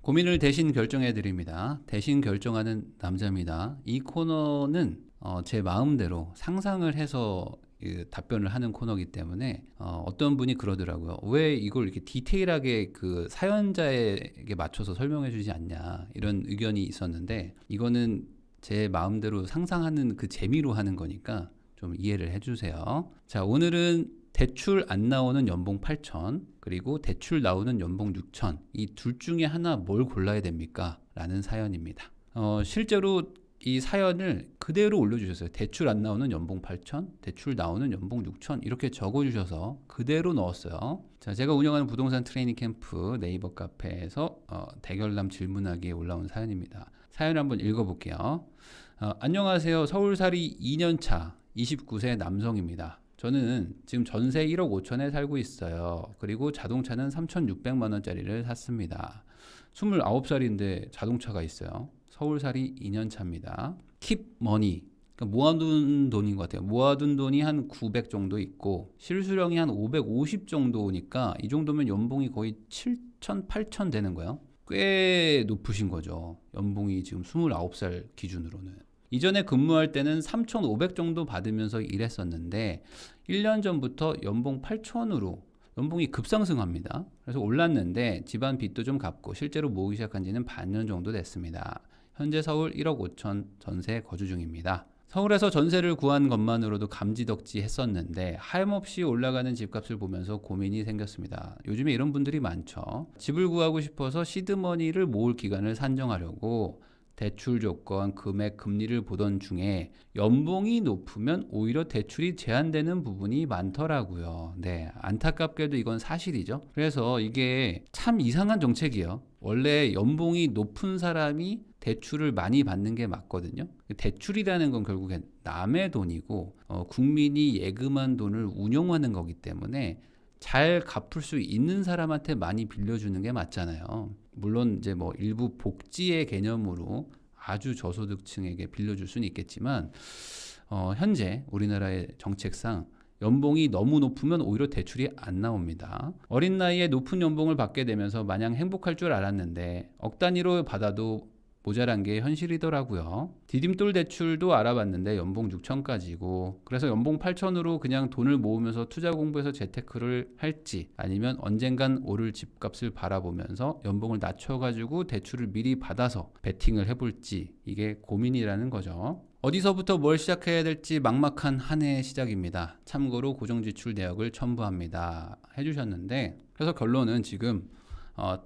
고민을 대신 결정해 드립니다. 대신 결정하는 남자입니다. 이 코너는 제 마음대로 상상을 해서 답변을 하는 코너이기 때문에 어떤 분이 그러더라고요. 왜 이걸 이렇게 디테일하게 그 사연자에게 맞춰서 설명해 주지 않냐, 이런 의견이 있었는데, 이거는 제 마음대로 상상하는 그 재미로 하는 거니까 좀 이해를 해주세요. 자, 오늘은 대출 안 나오는 연봉 8천, 그리고 대출 나오는 연봉 6천, 이 둘 중에 하나 뭘 골라야 됩니까? 라는 사연입니다. 실제로 이 사연을 그대로 올려주셨어요. 대출 안 나오는 연봉 8천, 대출 나오는 연봉 6천, 이렇게 적어주셔서 그대로 넣었어요. 자, 제가 운영하는 부동산 트레이닝 캠프 네이버 카페에서 대결남 질문하기에 올라온 사연입니다. 사연을 한번 읽어볼게요. 안녕하세요. 서울살이 2년차 29세 남성입니다. 저는 지금 전세 1억 5천에 살고 있어요. 그리고 자동차는 3,600만 원짜리를 샀습니다. 29살인데 자동차가 있어요. 서울살이 2년 차입니다. Keep money, 그러니까 모아둔 돈인 것 같아요. 모아둔 돈이 한 900 정도 있고 실수령이 한 550 정도니까 이 정도면 연봉이 거의 7천, 8천 되는 거예요. 꽤 높으신 거죠. 연봉이 지금 29살 기준으로는. 이전에 근무할 때는 3,500 정도 받으면서 일했었는데 1년 전부터 연봉 8천으로 연봉이 급상승합니다. 그래서 올랐는데 집안 빚도 좀 갚고 실제로 모으기 시작한 지는 반년 정도 됐습니다. 현재 서울 1억 5천 전세 거주 중입니다. 서울에서 전세를 구한 것만으로도 감지덕지 했었는데 하염없이 올라가는 집값을 보면서 고민이 생겼습니다. 요즘에 이런 분들이 많죠. 집을 구하고 싶어서 시드머니를 모을 기간을 산정하려고 대출 조건, 금액, 금리를 보던 중에 연봉이 높으면 오히려 대출이 제한되는 부분이 많더라고요. 네, 안타깝게도 이건 사실이죠. 그래서 이게 참 이상한 정책이에요. 원래 연봉이 높은 사람이 대출을 많이 받는 게 맞거든요. 대출이라는 건 결국엔 남의 돈이고 국민이 예금한 돈을 운용하는 거기 때문에 잘 갚을 수 있는 사람한테 많이 빌려주는 게 맞잖아요. 물론 이제 뭐 일부 복지의 개념으로 아주 저소득층에게 빌려줄 수는 있겠지만 현재 우리나라의 정책상 연봉이 너무 높으면 오히려 대출이 안 나옵니다. 어린 나이에 높은 연봉을 받게 되면서 마냥 행복할 줄 알았는데 억 단위로 받아도 모자란 게 현실이더라고요. 디딤돌 대출도 알아봤는데 연봉 6천까지고, 그래서 연봉 8천으로 그냥 돈을 모으면서 투자 공부해서 재테크를 할지, 아니면 언젠간 오를 집값을 바라보면서 연봉을 낮춰가지고 대출을 미리 받아서 베팅을 해볼지, 이게 고민이라는 거죠. 어디서부터 뭘 시작해야 될지 막막한 한 해의 시작입니다. 참고로 고정지출 내역을 첨부합니다 해주셨는데, 그래서 결론은 지금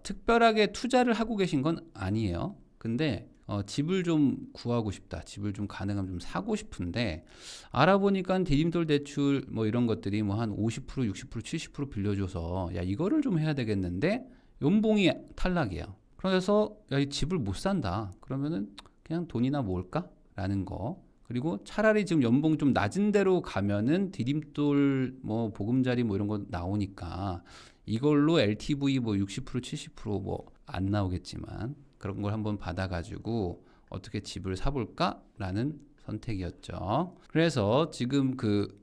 특별하게 투자를 하고 계신 건 아니에요. 근데 집을 좀 구하고 싶다, 집을 좀 가능하면 좀 사고 싶은데, 알아보니까 디딤돌 대출 뭐 이런 것들이 뭐 한 50%, 60%, 70% 빌려줘서 야 이거를 좀 해야 되겠는데 연봉이 탈락이에요. 그래서 야 이 집을 못 산다, 그러면은 그냥 돈이나 모을까? 라는 거. 그리고 차라리 지금 연봉 좀 낮은 데로 가면은 디딤돌 뭐 보금자리 뭐 이런 거 나오니까 이걸로 LTV 뭐 60%, 70% 안 나오겠지만 그런 걸 한번 받아가지고 어떻게 집을 사볼까라는 선택이었죠. 그래서 지금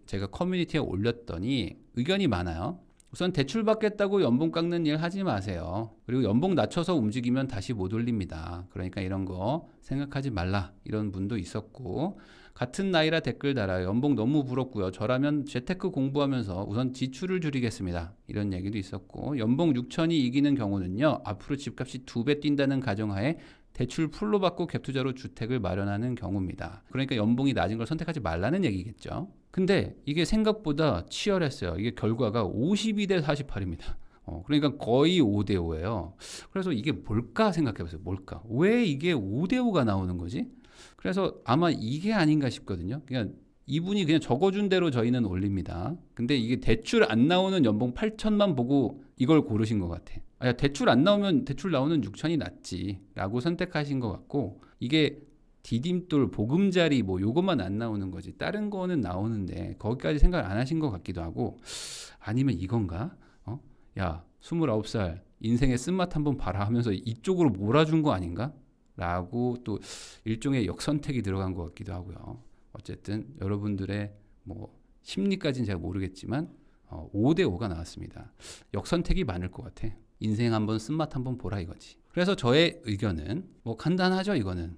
제가 커뮤니티에 올렸더니 의견이 많아요. 우선 대출 받겠다고 연봉 깎는 일 하지 마세요. 그리고 연봉 낮춰서 움직이면 다시 못 올립니다. 그러니까 이런 거 생각하지 말라, 이런 분도 있었고, 같은 나이라 댓글 달아요. 연봉 너무 부럽고요. 저라면 재테크 공부하면서 우선 지출을 줄이겠습니다. 이런 얘기도 있었고, 연봉 6천이 이기는 경우는요, 앞으로 집값이 2배 뛴다는 가정하에 대출 풀로 받고 갭투자로 주택을 마련하는 경우입니다. 그러니까 연봉이 낮은 걸 선택하지 말라는 얘기겠죠. 근데 이게 생각보다 치열했어요. 이게 결과가 52대 48입니다. 그러니까 거의 5대 5예요. 그래서 이게 뭘까 생각해보세요. 뭘까? 왜 이게 5대 5가 나오는 거지? 그래서 아마 이게 아닌가 싶거든요. 그냥 이분이 그냥 적어준 대로 저희는 올립니다. 근데 이게 대출 안 나오는 연봉 8천만 보고 이걸 고르신 것 같아. 야, 대출 안 나오면 대출 나오는 6천이 낫지 라고 선택하신 것 같고, 이게 디딤돌 보금자리 뭐 요것만 안 나오는 거지 다른 거는 나오는데 거기까지 생각 안 하신 것 같기도 하고, 아니면 이건가? 야 29살 인생의 쓴맛 한번 봐라 하면서 이쪽으로 몰아준 거 아닌가? 라고 또 일종의 역선택이 들어간 것 같기도 하고요. 어쨌든 여러분들의 뭐 심리까지는 제가 모르겠지만 5대 5가 나왔습니다. 역선택이 많을 것 같아. 인생 한번 쓴맛 한번 보라 이거지. 그래서 저의 의견은 뭐 간단하죠. 이거는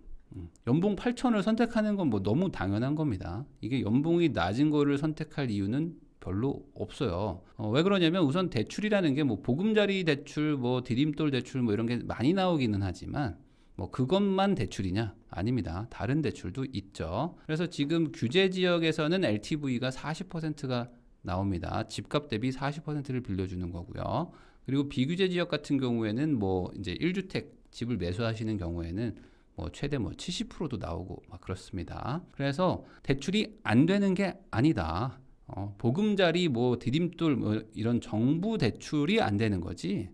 연봉 8천을 선택하는 건 뭐 너무 당연한 겁니다. 이게 연봉이 낮은 거를 선택할 이유는 별로 없어요. 왜 그러냐면 우선 대출이라는 게 뭐 보금자리 대출, 뭐 디딤돌 대출 뭐 이런 게 많이 나오기는 하지만 뭐 그것만 대출이냐? 아닙니다. 다른 대출도 있죠. 그래서 지금 규제 지역에서는 LTV가 40%가 나옵니다. 집값 대비 40%를 빌려주는 거고요. 그리고 비규제 지역 같은 경우에는 뭐 이제 1주택 집을 매수하시는 경우에는 뭐 최대 뭐 70%도 나오고 막 그렇습니다. 그래서 대출이 안 되는 게 아니다. 보금자리 뭐 디딤돌 뭐 이런 정부 대출이 안 되는 거지.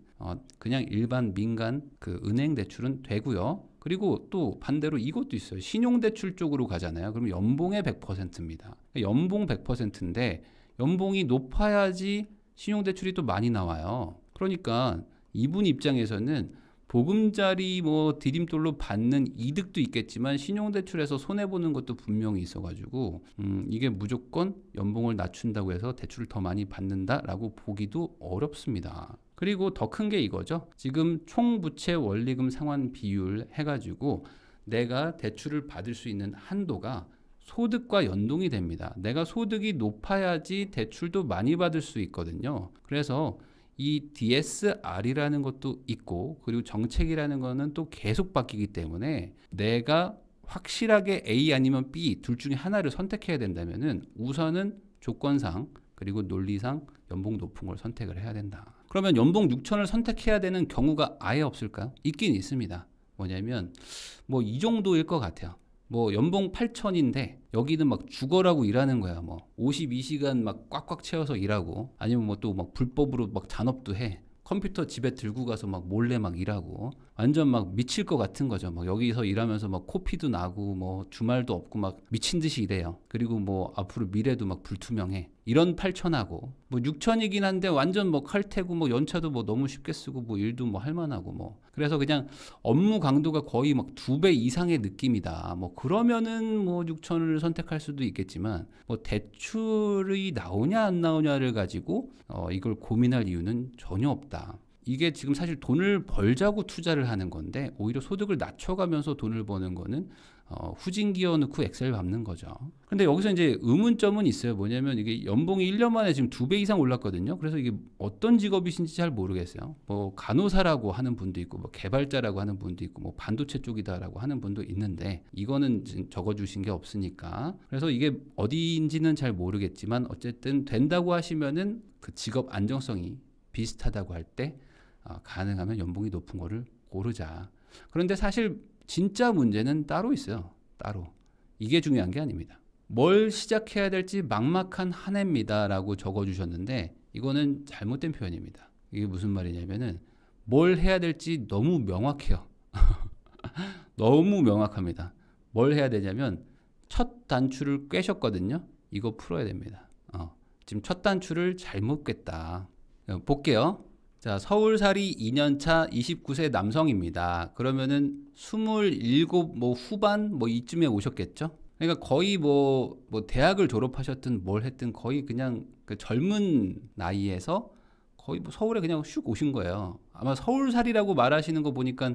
그냥 일반 민간 그 은행 대출은 되고요. 그리고 또 반대로 이것도 있어요. 신용대출 쪽으로 가잖아요. 그럼 연봉의 100%입니다. 연봉 100%인데 연봉이 높아야지 신용대출이 또 많이 나와요. 그러니까 이분 입장에서는 보금자리 뭐 디딤돌로 받는 이득도 있겠지만 신용대출에서 손해보는 것도 분명히 있어가지고 이게 무조건 연봉을 낮춘다고 해서 대출을 더 많이 받는다라고 보기도 어렵습니다. 그리고 더 큰 게 이거죠. 지금 총부채 원리금 상환 비율 해가지고 내가 대출을 받을 수 있는 한도가 소득과 연동이 됩니다. 내가 소득이 높아야지 대출도 많이 받을 수 있거든요. 그래서 이 DSR이라는 것도 있고 그리고 정책이라는 거는 또 계속 바뀌기 때문에 내가 확실하게 A 아니면 B 둘 중에 하나를 선택해야 된다면은 우선은 조건상 그리고 논리상 연봉 높은 걸 선택을 해야 된다. 그러면 연봉 6천을 선택해야 되는 경우가 아예 없을까요? 있긴 있습니다. 뭐냐면 뭐 이 정도일 것 같아요. 뭐 연봉 8천인데 여기는 막 죽어라고 일하는 거야. 뭐 52시간 막 꽉꽉 채워서 일하고 아니면 뭐 또 막 불법으로 막 잔업도 해. 컴퓨터 집에 들고 가서 막 몰래 막 일하고 완전 막 미칠 것 같은 거죠. 막 여기서 일하면서 막 코피도 나고 뭐 주말도 없고 막 미친 듯이 일해요. 그리고 뭐 앞으로 미래도 막 불투명해. 이런 8천하고 뭐 6천이긴 한데 완전 뭐 칼퇴고 뭐 연차도 뭐 너무 쉽게 쓰고 뭐 일도 뭐 할만하고 뭐 그래서 그냥 업무 강도가 거의 막 2배 이상의 느낌이다. 뭐 그러면은 뭐 6천을 선택할 수도 있겠지만 뭐 대출이 나오냐 안 나오냐를 가지고 이걸 고민할 이유는 전혀 없다. 이게 지금 사실 돈을 벌자고 투자를 하는 건데 오히려 소득을 낮춰가면서 돈을 버는 거는 후진기어 넣고 엑셀 밟는 거죠. 근데 여기서 이제 의문점은 있어요. 뭐냐면 이게 연봉이 1년 만에 지금 2배 이상 올랐거든요. 그래서 이게 어떤 직업이신지 잘 모르겠어요. 뭐 간호사라고 하는 분도 있고 뭐 개발자라고 하는 분도 있고 뭐 반도체 쪽이다라고 하는 분도 있는데 이거는 적어주신 게 없으니까 그래서 이게 어디인지는 잘 모르겠지만 어쨌든 된다고 하시면은 그 직업 안정성이 비슷하다고 할 때 가능하면 연봉이 높은 거를 고르자. 그런데 사실 진짜 문제는 따로 있어요. 따로. 이게 중요한 게 아닙니다. 뭘 시작해야 될지 막막한 한 해입니다 라고 적어주셨는데 이거는 잘못된 표현입니다. 이게 무슨 말이냐면은 뭘 해야 될지 너무 명확해요. 너무 명확합니다. 뭘 해야 되냐면 첫 단추를 꿰셨거든요. 이거 풀어야 됩니다. 지금 첫 단추를 잘못 꿰다. 볼게요. 자, 서울살이 2년차 29세 남성입니다. 그러면은 27 뭐 후반 뭐 이쯤에 오셨겠죠? 그러니까 거의 뭐 대학을 졸업하셨든 뭘 했든 거의 그냥 그 젊은 나이에서 거의 뭐 서울에 그냥 슉 오신 거예요. 아마 서울살이라고 말하시는 거 보니까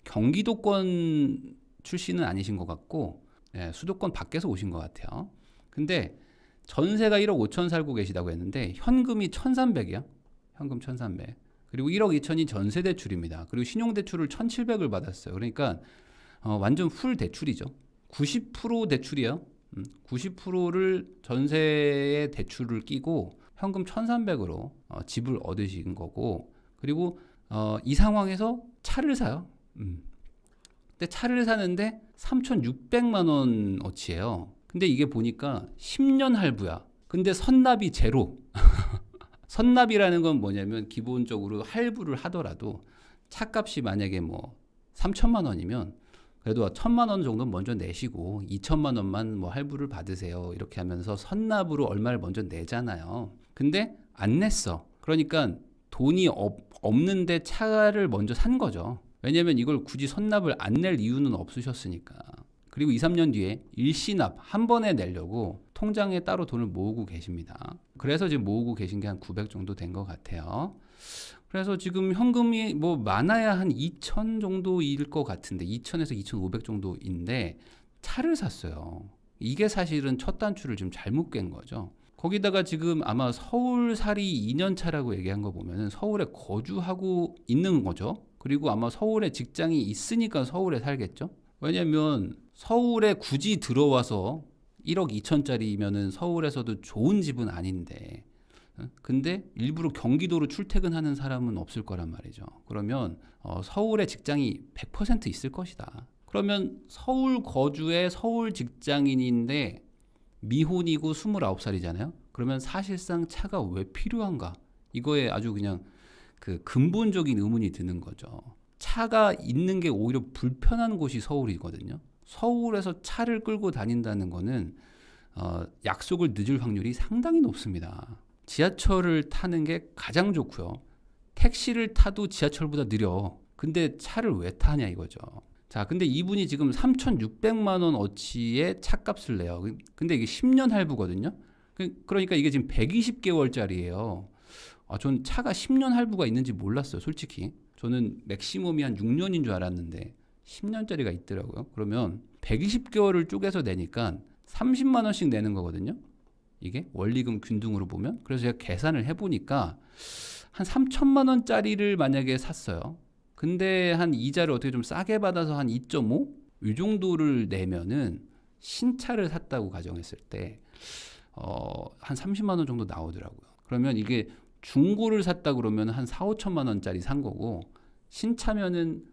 경기도권 출신은 아니신 것 같고 수도권 밖에서 오신 것 같아요. 근데 전세가 1억 5천 살고 계시다고 했는데 현금이 1,300이야. 현금 1,300. 그리고 1억 2천이 전세 대출입니다. 그리고 신용 대출을 1,700을 받았어요. 그러니까 완전 풀 대출이죠. 90% 대출이에요. 90%를 전세에 대출을 끼고 현금 1,300으로 집을 얻으신 거고 그리고 이 상황에서 차를 사요. 근데 차를 사는데 3,600만 원어치예요. 근데 이게 보니까 10년 할부야. 근데 선납이 제로. 선납이라는 건 뭐냐면 기본적으로 할부를 하더라도 차값이 만약에 뭐 3천만 원이면 그래도 1,000만 원 정도 먼저 내시고 2천만 원만 뭐 할부를 받으세요. 이렇게 하면서 선납으로 얼마를 먼저 내잖아요. 근데 안 냈어. 그러니까 돈이 없는데 차를 먼저 산 거죠. 왜냐면 이걸 굳이 선납을 안 낼 이유는 없으셨으니까. 그리고 2, 3년 뒤에 일시납 한 번에 내려고 통장에 따로 돈을 모으고 계십니다. 그래서 지금 모으고 계신 게 한 900 정도 된 것 같아요. 그래서 지금 현금이 뭐 많아야 한 2천 정도일 것 같은데 2천에서 2,500 정도인데 차를 샀어요. 이게 사실은 첫 단추를 좀 잘못 깬 거죠. 거기다가 지금 아마 서울살이 2년 차라고 얘기한 거 보면은 서울에 거주하고 있는 거죠. 그리고 아마 서울에 직장이 있으니까 서울에 살겠죠. 왜냐면 서울에 굳이 들어와서 1억 2천짜리면은 서울에서도 좋은 집은 아닌데, 근데 일부러 경기도로 출퇴근하는 사람은 없을 거란 말이죠. 그러면 서울에 직장이 100% 있을 것이다. 그러면 서울 거주의 서울 직장인인데 미혼이고 29살이잖아요. 그러면 사실상 차가 왜 필요한가? 이거에 아주 그냥 그 근본적인 의문이 드는 거죠. 차가 있는 게 오히려 불편한 곳이 서울이거든요. 서울에서 차를 끌고 다닌다는 거는 약속을 늦을 확률이 상당히 높습니다. 지하철을 타는 게 가장 좋고요. 택시를 타도 지하철보다 느려. 근데 차를 왜 타냐 이거죠. 자, 근데 이분이 지금 3,600만 원 어치의 차값을 내요. 근데 이게 10년 할부거든요. 그러니까 이게 지금 120개월짜리예요. 전 차가 10년 할부가 있는지 몰랐어요, 솔직히. 저는 맥시멈이 한 6년인 줄 알았는데 10년짜리가 있더라고요. 그러면 120개월을 쪼개서 내니까 30만 원씩 내는 거거든요. 이게 원리금 균등으로 보면. 그래서 제가 계산을 해보니까 한 3천만 원짜리를 만약에 샀어요. 근데 한 이자를 어떻게 좀 싸게 받아서 한 2.5? 이 정도를 내면은 신차를 샀다고 가정했을 때 한 30만 원 정도 나오더라고요. 그러면 이게 중고를 샀다 그러면 한 4, 5천만 원짜리 산 거고, 신차면은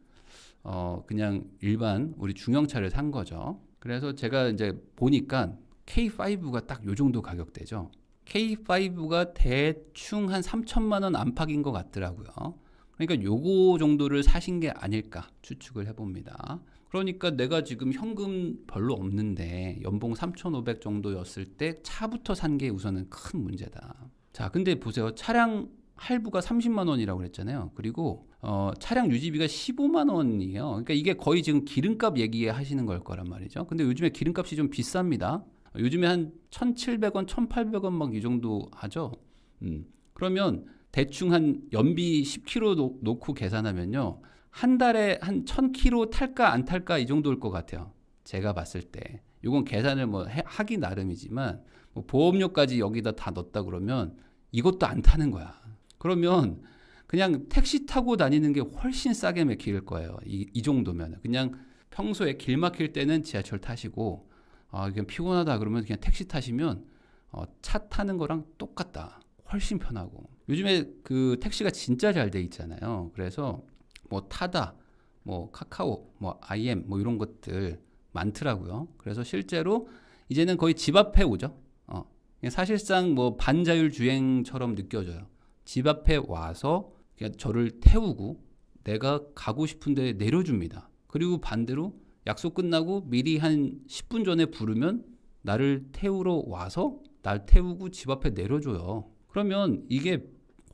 그냥 일반 우리 중형차를 산 거죠. 그래서 제가 이제 보니까 K5가 딱 요 정도 가격대죠. K5가 대충 한 3천만 원 안팎인 것 같더라고요. 그러니까 요거 정도를 사신 게 아닐까 추측을 해봅니다. 그러니까 내가 지금 현금 별로 없는데 연봉 3,500 정도였을 때 차부터 산 게 우선은 큰 문제다. 자, 근데 보세요. 차량 할부가 30만 원이라고 그랬잖아요. 그리고 차량 유지비가 15만 원이에요. 그러니까 이게 거의 지금 기름값 얘기하시는 걸 거란 말이죠. 근데 요즘에 기름값이 좀 비쌉니다. 요즘에 한 1,700원, 1,800원 막 이 정도 하죠. 그러면 대충 한 연비 10km 놓고 계산하면요. 한 달에 한 1,000km 탈까 안 탈까 이 정도일 것 같아요. 제가 봤을 때. 이건 계산을 뭐 하기 나름이지만 뭐 보험료까지 여기다 다 넣었다 그러면 이것도 안 타는 거야. 그러면 그냥 택시 타고 다니는 게 훨씬 싸게 맥힐 거예요. 이 정도면. 그냥 평소에 길 막힐 때는 지하철 타시고 그냥 피곤하다 그러면 그냥 택시 타시면 차 타는 거랑 똑같다. 훨씬 편하고. 요즘에 그 택시가 진짜 잘 돼 있잖아요. 그래서 뭐 타다, 뭐 카카오, 뭐 IM 뭐 이런 것들 많더라고요. 그래서 실제로 이제는 거의 집 앞에 오죠. 사실상 뭐 반자율 주행처럼 느껴져요. 집 앞에 와서 그냥 저를 태우고 내가 가고 싶은 데 내려줍니다. 그리고 반대로 약속 끝나고 미리 한 10분 전에 부르면 나를 태우러 와서 날 태우고 집 앞에 내려줘요. 그러면 이게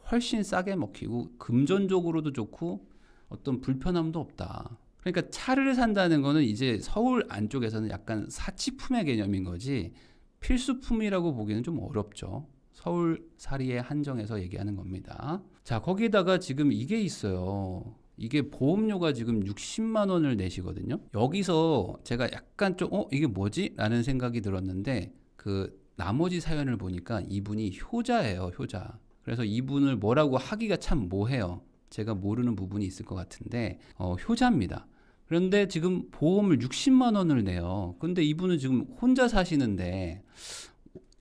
훨씬 싸게 먹히고 금전적으로도 좋고 어떤 불편함도 없다. 그러니까 차를 산다는 거는 이제 서울 안쪽에서는 약간 사치품의 개념인 거지 필수품이라고 보기는 좀 어렵죠. 서울살이에 한정해서 얘기하는 겁니다. 자, 거기다가 지금 이게 있어요. 이게 보험료가 지금 60만 원을 내시거든요. 여기서 제가 약간 좀 이게 뭐지? 라는 생각이 들었는데 그 나머지 사연을 보니까 이분이 효자예요. 효자. 그래서 이분을 뭐라고 하기가 참 뭐해요. 제가 모르는 부분이 있을 것 같은데 효자입니다. 그런데 지금 보험을 60만 원을 내요. 근데 이분은 지금 혼자 사시는데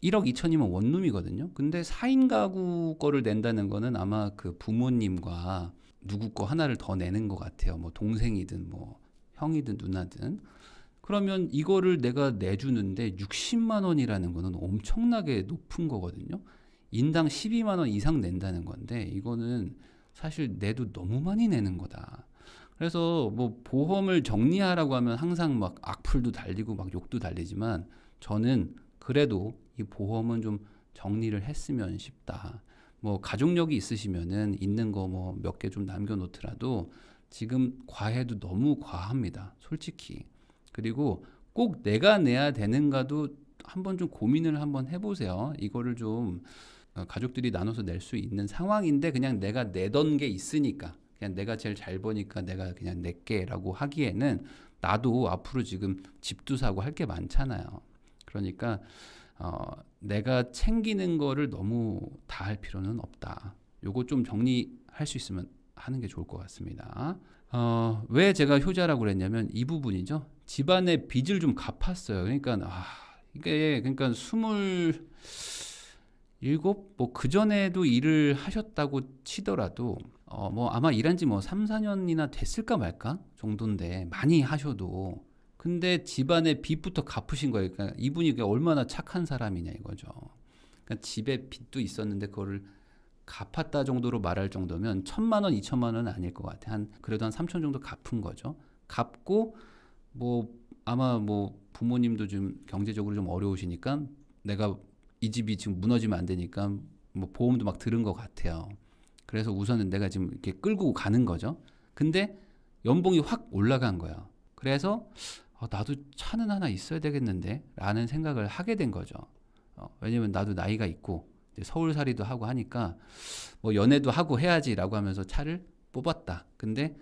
1억 2천이면 원룸이거든요. 근데 4인 가구 거를 낸다는 거는 아마 그 부모님과 누구 거 하나를 더 내는 것 같아요. 뭐 동생이든 뭐 형이든 누나든. 그러면 이거를 내가 내주는데 60만 원이라는 거는 엄청나게 높은 거거든요. 인당 12만 원 이상 낸다는 건데 이거는 사실 내도 너무 많이 내는 거다. 그래서 뭐 보험을 정리하라고 하면 항상 막 악플도 달리고 막 욕도 달리지만 저는 그래도 이 보험은 좀 정리를 했으면 싶다. 뭐 가족력이 있으시면은 있는 거 뭐 몇 개 좀 남겨놓더라도 지금 과해도 너무 과합니다. 솔직히. 그리고 꼭 내가 내야 되는가도 한번 좀 고민을 한번 해보세요. 이거를 좀 가족들이 나눠서 낼 수 있는 상황인데 그냥 내가 내던 게 있으니까 그냥 내가 제일 잘 버니까 내가 그냥 낼게라고 하기에는 나도 앞으로 지금 집도 사고 할 게 많잖아요. 그러니까 내가 챙기는 거를 너무 다 할 필요는 없다. 요거 좀 정리할 수 있으면 하는 게 좋을 것 같습니다. 왜 제가 효자라고 그랬냐면 이 부분이죠. 집안의 빚을 좀 갚았어요. 그러니까 이게 그러니까 27, 뭐 그전에도 일을 하셨다고 치더라도 뭐 아마 일한 지 뭐 3, 4년이나 됐을까 말까 정도인데 많이 하셔도 근데 집안의 빚부터 갚으신 거예요. 그러니까 이분이 얼마나 착한 사람이냐 이거죠. 그러니까 집에 빚도 있었는데 그거를 갚았다 정도로 말할 정도면 1,000만 원, 2천만 원은 아닐 것 같아. 그래도 한 3천 정도 갚은 거죠. 갚고 뭐 아마 뭐 부모님도 좀 경제적으로 좀 어려우시니까 내가 이 집이 지금 무너지면 안 되니까 뭐 보험도 막 들은 것 같아요. 그래서 우선은 내가 지금 이렇게 끌고 가는 거죠. 근데 연봉이 확 올라간 거예요. 그래서 나도 차는 하나 있어야 되겠는데 라는 생각을 하게 된 거죠. 왜냐면 나도 나이가 있고 이제 서울살이도 하고 하니까 뭐 연애도 하고 해야지라고 하면서 차를 뽑았다. 근데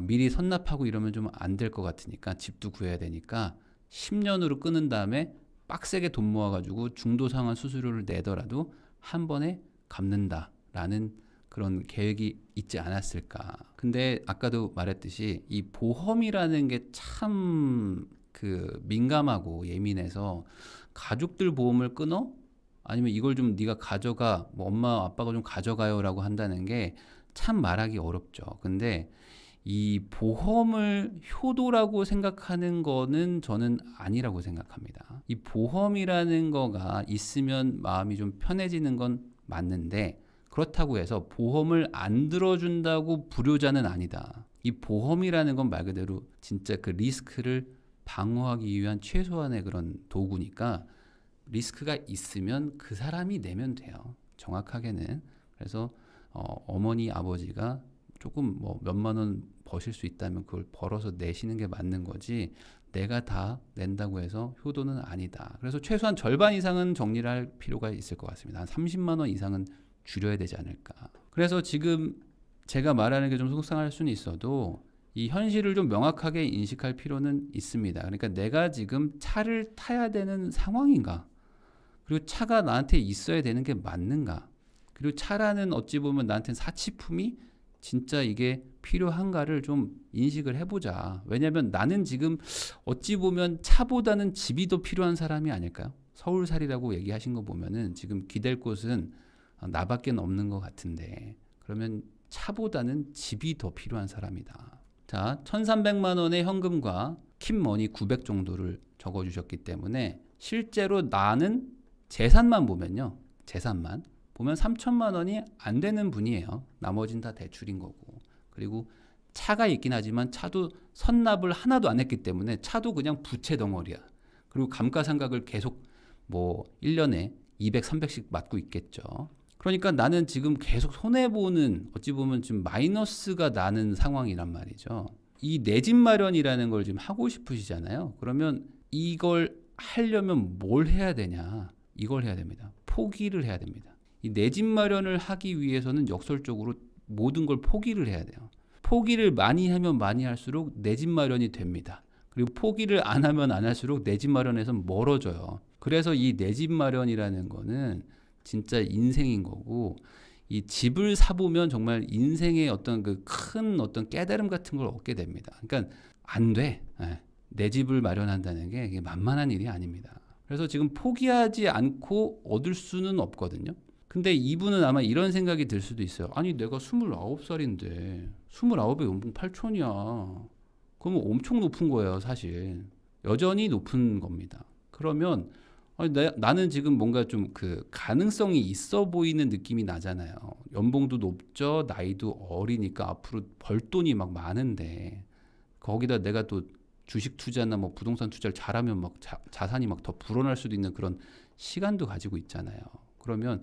미리 선납하고 이러면 좀 안 될 것 같으니까 집도 구해야 되니까 10년으로 끊은 다음에 빡세게 돈 모아가지고 중도상환 수수료를 내더라도 한 번에 갚는다라는 그런 계획이 있지 않았을까. 근데 아까도 말했듯이 이 보험이라는 게 참 그 민감하고 예민해서 가족들 보험을 끊어? 아니면 이걸 좀 네가 가져가, 뭐 엄마 아빠가 좀 가져가요라고 한다는 게 참 말하기 어렵죠. 근데 이 보험을 효도라고 생각하는 거는 저는 아니라고 생각합니다. 이 보험이라는 거가 있으면 마음이 좀 편해지는 건 맞는데 그렇다고 해서 보험을 안 들어준다고 불효자는 아니다. 이 보험이라는 건 말 그대로 진짜 그 리스크를 방어하기 위한 최소한의 그런 도구니까 리스크가 있으면 그 사람이 내면 돼요. 정확하게는. 그래서 어머니 아버지가 조금 뭐 몇만 원 버실 수 있다면 그걸 벌어서 내시는 게 맞는 거지 내가 다 낸다고 해서 효도는 아니다. 그래서 최소한 절반 이상은 정리를 할 필요가 있을 것 같습니다. 한 30만 원 이상은 줄여야 되지 않을까. 그래서 지금 제가 말하는 게 좀 속상할 수는 있어도 이 현실을 좀 명확하게 인식할 필요는 있습니다. 그러니까 내가 지금 차를 타야 되는 상황인가? 그리고 차가 나한테 있어야 되는 게 맞는가? 그리고 차라는 어찌 보면 나한테는 사치품이 진짜 이게 필요한가를 좀 인식을 해보자. 왜냐하면 나는 지금 어찌 보면 차보다는 집이 더 필요한 사람이 아닐까요? 서울살이라고 얘기하신 거 보면은 지금 기댈 곳은 나밖에 없는 것 같은데 그러면 차보다는 집이 더 필요한 사람이다. 자, 1,300만 원의 현금과 킵머니 900 정도를 적어주셨기 때문에 실제로 나는 재산만 보면요. 재산만 보면 3천만 원이 안 되는 분이에요. 나머진 다 대출인 거고. 그리고 차가 있긴 하지만 차도 선납을 하나도 안 했기 때문에 차도 그냥 부채 덩어리야. 그리고 감가상각을 계속 뭐 1년에 200, 300씩 맞고 있겠죠. 그러니까 나는 지금 계속 손해보는 어찌 보면 지금 마이너스가 나는 상황이란 말이죠. 이 내 집 마련이라는 걸 지금 하고 싶으시잖아요. 그러면 이걸 하려면 뭘 해야 되냐. 이걸 해야 됩니다. 포기를 해야 됩니다. 이 내 집 마련을 하기 위해서는 역설적으로 모든 걸 포기를 해야 돼요. 포기를 많이 하면 많이 할수록 내 집 마련이 됩니다. 그리고 포기를 안 하면 안 할수록 내 집 마련에서 멀어져요. 그래서 이 내 집 마련이라는 거는 진짜 인생인 거고 이 집을 사보면 정말 인생의 어떤 그 큰 어떤 깨달음 같은 걸 얻게 됩니다. 그러니까 안 돼. 내 집을 마련한다는 게 이게 만만한 일이 아닙니다. 그래서 지금 포기하지 않고 얻을 수는 없거든요. 근데 이분은 아마 이런 생각이 들 수도 있어요. 아니 내가 29살인데 29에 연봉 8천이야. 그러면 엄청 높은 거예요 사실. 여전히 높은 겁니다. 그러면 아니, 나는 지금 뭔가 좀 그 가능성이 있어 보이는 느낌이 나잖아요. 연봉도 높죠. 나이도 어리니까 앞으로 벌 돈이 막 많은데 거기다 내가 또 주식 투자나 뭐 부동산 투자를 잘하면 막 자산이 막 더 불어날 수도 있는 그런 시간도 가지고 있잖아요. 그러면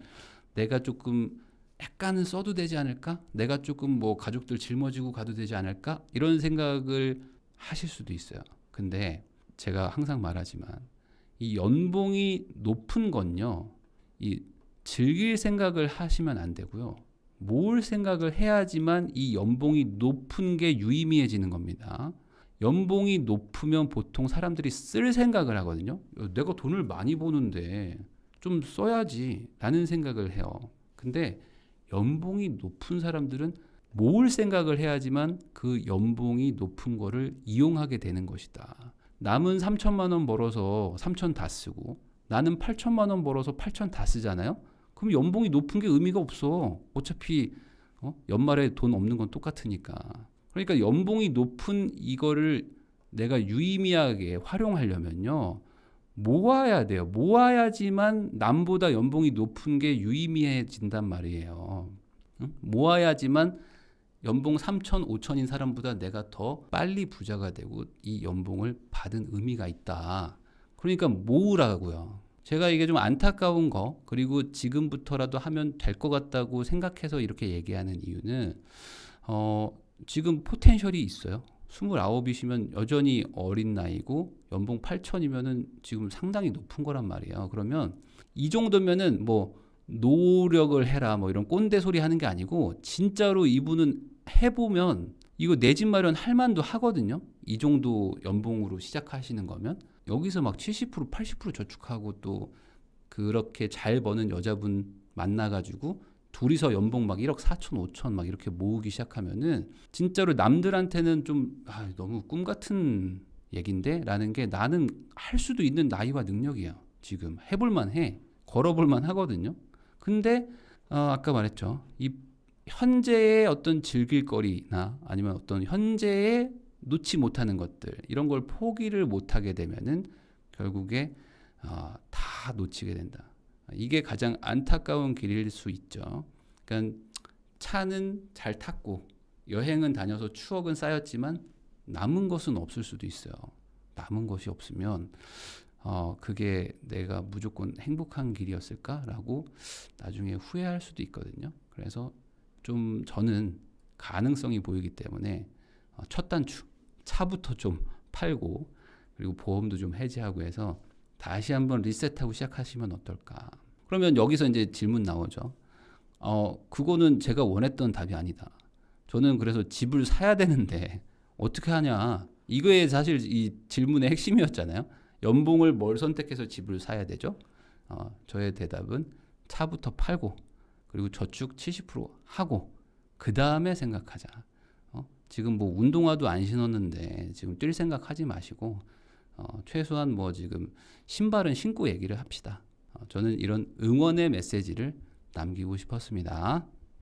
내가 조금 약간은 써도 되지 않을까? 내가 조금 뭐 가족들 짊어지고 가도 되지 않을까? 이런 생각을 하실 수도 있어요. 근데 제가 항상 말하지만 이 연봉이 높은 건요. 이 즐길 생각을 하시면 안 되고요. 모을 생각을 해야지만 이 연봉이 높은 게 유의미해지는 겁니다. 연봉이 높으면 보통 사람들이 쓸 생각을 하거든요. 내가 돈을 많이 버는데 좀 써야지 라는 생각을 해요. 근데 연봉이 높은 사람들은 모을 생각을 해야지만 그 연봉이 높은 거를 이용하게 되는 것이다. 남은 3천만 원 벌어서 3천 다 쓰고 나는 8천만 원 벌어서 8천 다 쓰잖아요. 그럼 연봉이 높은 게 의미가 없어. 어차피 연말에 돈 없는 건 똑같으니까. 그러니까 연봉이 높은 이거를 내가 유의미하게 활용하려면요. 모아야 돼요. 모아야지만 남보다 연봉이 높은 게 유의미해진단 말이에요. 모아야지만 연봉 3천, 5천인 사람보다 내가 더 빨리 부자가 되고 이 연봉을 받은 의미가 있다. 그러니까 모으라고요. 제가 이게 좀 안타까운 거, 그리고 지금부터라도 하면 될 것 같다고 생각해서 이렇게 얘기하는 이유는 지금 포텐셜이 있어요. 29이시면 여전히 어린 나이고 연봉 8천이면은 지금 상당히 높은 거란 말이에요. 그러면 이 정도면은 뭐 노력을 해라 뭐 이런 꼰대 소리 하는 게 아니고 진짜로 이분은 해보면 이거 내 집 마련 할 만도 하거든요. 이 정도 연봉으로 시작하시는 거면 여기서 막 70%, 80% 저축하고 또 그렇게 잘 버는 여자분 만나가지고 둘이서 연봉 막 1억 4천, 5천 막 이렇게 모으기 시작하면은 진짜로 남들한테는 좀 너무 꿈 같은 얘긴데 라는 게 나는 할 수도 있는 나이와 능력이야. 지금 해볼만 해. 걸어볼만 하거든요. 근데 아까 말했죠. 이 현재의 어떤 즐길거리나 아니면 어떤 현재에 놓지 못하는 것들 이런 걸 포기를 못하게 되면은 결국에 다 놓치게 된다. 이게 가장 안타까운 길일 수 있죠. 그러니까 차는 잘 탔고 여행은 다녀서 추억은 쌓였지만 남은 것은 없을 수도 있어요. 남은 것이 없으면 그게 내가 무조건 행복한 길이었을까라고 나중에 후회할 수도 있거든요. 그래서 좀 저는 가능성이 보이기 때문에 첫 단추 차부터 좀 팔고 그리고 보험도 좀 해지하고 해서 다시 한번 리셋하고 시작하시면 어떨까. 그러면 여기서 이제 질문 나오죠. 그거는 제가 원했던 답이 아니다. 저는 그래서 집을 사야 되는데 어떻게 하냐. 이거에 사실 이 질문의 핵심이었잖아요. 연봉을 뭘 선택해서 집을 사야 되죠? 저의 대답은 차부터 팔고 그리고 저축 70% 하고 그 다음에 생각하자. 지금 뭐 운동화도 안 신었는데 지금 뛸 생각하지 마시고 최소한 뭐 지금 신발은 신고 얘기를 합시다. 저는 이런 응원의 메시지를 남기고 싶었습니다.